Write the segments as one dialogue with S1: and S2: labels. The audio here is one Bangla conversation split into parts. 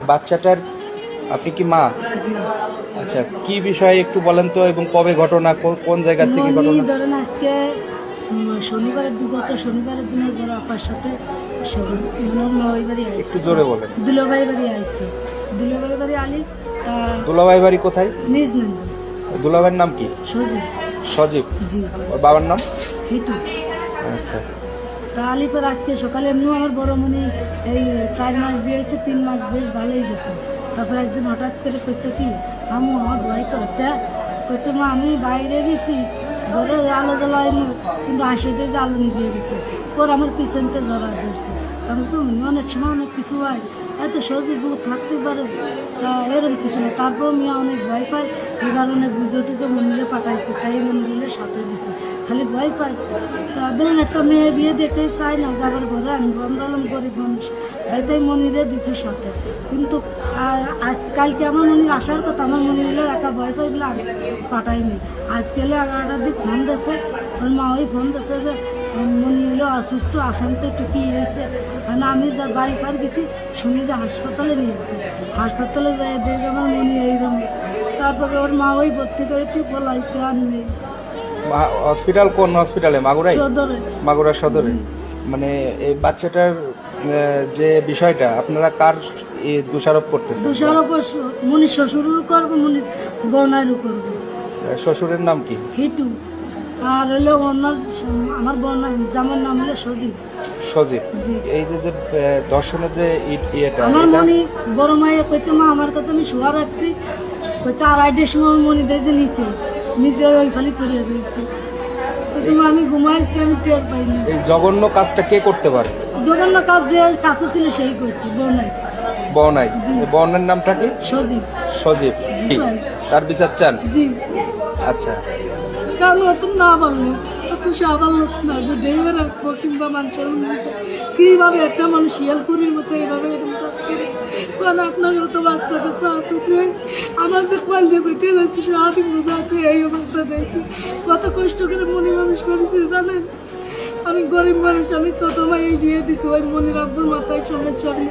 S1: বাচ্চাটার আপনি কি মা?
S2: জি।
S1: আচ্ছা, কি বিষয়ে একটু বলেন তো, এবং কবে ঘটনা, কোন জায়গা থেকে
S2: মনি
S1: ঘটনা?
S2: ধরেন আজকে শনিবারের বিগত শনিবারের দিনের বড় আপার সাথে নয় বাড়ি
S1: একটু
S2: আইসি,
S1: জোরে বলেন।
S2: দুলাভাই বাড়ি আইসি, দুলাভাই বাড়ি আলি তা
S1: দুলাভাই বাড়ি কোথায়?
S2: নিজ নন্দ
S1: দুলাভাইয়ের নাম কি?
S2: সজি।
S1: সজীব।
S2: জি।
S1: ওর বাবার নাম?
S2: হিটু।
S1: আচ্ছা।
S2: তা আলিপুর আজকে সকালে এমনিও আমার বড় মনি এই 4 মাস দিয়েছে, 3 মাস বেশ ভালোই গেছে। তারপরে একদিন হঠাৎ করে কইছে কি আমু আমার ভয় করতে, কইছে মা আমি বাইরে গেছি ঘরে আলো জ্বালাই কিন্তু আসে দিয়ে আলো নিভিয়ে গেছে, ওর আমার পিছনটা জড়া ধরছে। আমি বলছি উনি অনেক সময় অনেক কিছু হয়, এত সহজে থাকতে পারে, তা এরকম কিছু না। তারপর মিয়া অনেক ভয় পায়, এই কারণে বুঝে টুজে মন্দিরে পাঠাইছে, তাই মন্দিরের সাথে দিছে, খালি ভয় পায়। তা ধরুন একটা মেয়ে বিয়ে দেখতে চায় না, যাবার ঘরে আনবো, আমরা হলাম গরিব মানুষ, তাই মনিরে দিছে সাথে। কিন্তু আজকালকে আমার মনির আসার কথা, আমার মনিরে একা ভয় পাই বলে আমি পাঠাইনি। আজকালে 11টার দিক ফোন দিয়েছে, ওর মা ওই ফোন দিয়েছে যে মনি হলো অসুস্থ, আসান তো একটু কী হয়েছে। কারণ আমি যার বাড়ি পার গেছি শুনি যে হাসপাতালে নিয়ে গেছে, হাসপাতালে যাই দেখে আমার মনি এইরকম। তারপরে ওর মা ওই ভর্তি করে তুই বলাইছে আর নেই।
S1: হসপিটাল কোন হসপিটালে? মাগুরাই?
S2: সদরে।
S1: মাগুরা সদরে। মানে এই বাচ্চাটার যে বিষয়টা আপনারা কার দোষারোপ করতেছেন?
S2: দোষারোপ মনি শ্বশুরও করবো, মনি বোনারও করবো।
S1: শ্বশুরের নাম কি?
S2: হিটু। আর হলো ওনার আমার বোন জামার নাম হলো সজীব।
S1: সজীব।
S2: জি।
S1: এই যে যে দর্শনের যে ইয়েটা,
S2: আমার
S1: এটা
S2: মনি বড় মাইয়া কইছে মা আমার কথা আমি শোয়া রাখছি, কইছে 2:30টার সময় মনি দেখে নিচে নিচে ওই খালি পড়িয়ে রয়েছে, কিন্তু আমি ঘুমাইছি, আমি টের পাইনি।
S1: এই জঘন্য কাজটা কে করতে পারে?
S2: জঘন্য কাজ যে কাছে ছিল সেই করছি, বোনাই।
S1: বনাই।
S2: জি।
S1: বনের নামটা কি?
S2: সজীব।
S1: সজীব।
S2: জি।
S1: তার বিচার চান?
S2: জি।
S1: আচ্ছা।
S2: কারণ অত না পারলো, অত সাবাল লোক না যে ডেকে রাখবো কিংবা মানুষের কীভাবে একটা মানুষ শিয়ালকুড়ির মতো এইভাবে এরকম কাজ করে। কারণ আপনার তো বাচ্চা কাছে আসতে আমার যে কল দিয়ে বেটে যাচ্ছে সারাদিন বোঝাতে এই অবস্থা দেখছি, কত কষ্ট করে মনি মানুষ করেছি জানেন। আমি গরিব মানুষ, আমি ছোটো মাই বিয়ে দিছি, ওই মনির আব্বুর মাথায় সমস্যা, আমি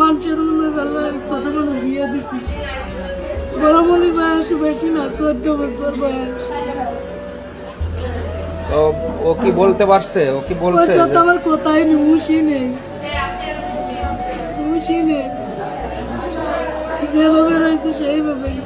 S2: মানুষের মনে বেলা ছোটো মানুষ বিয়ে দিছি। বড় মনির বয়স বেশি না, 14 বছর বয়স।
S1: তো ও কি বলতে পারছে? ও কি বলছে?
S2: ওর সাথে আমার কোথায় নেই, হুঁশি নেই, হুঁশি নেই, যেভাবে রয়েছে সেইভাবেই।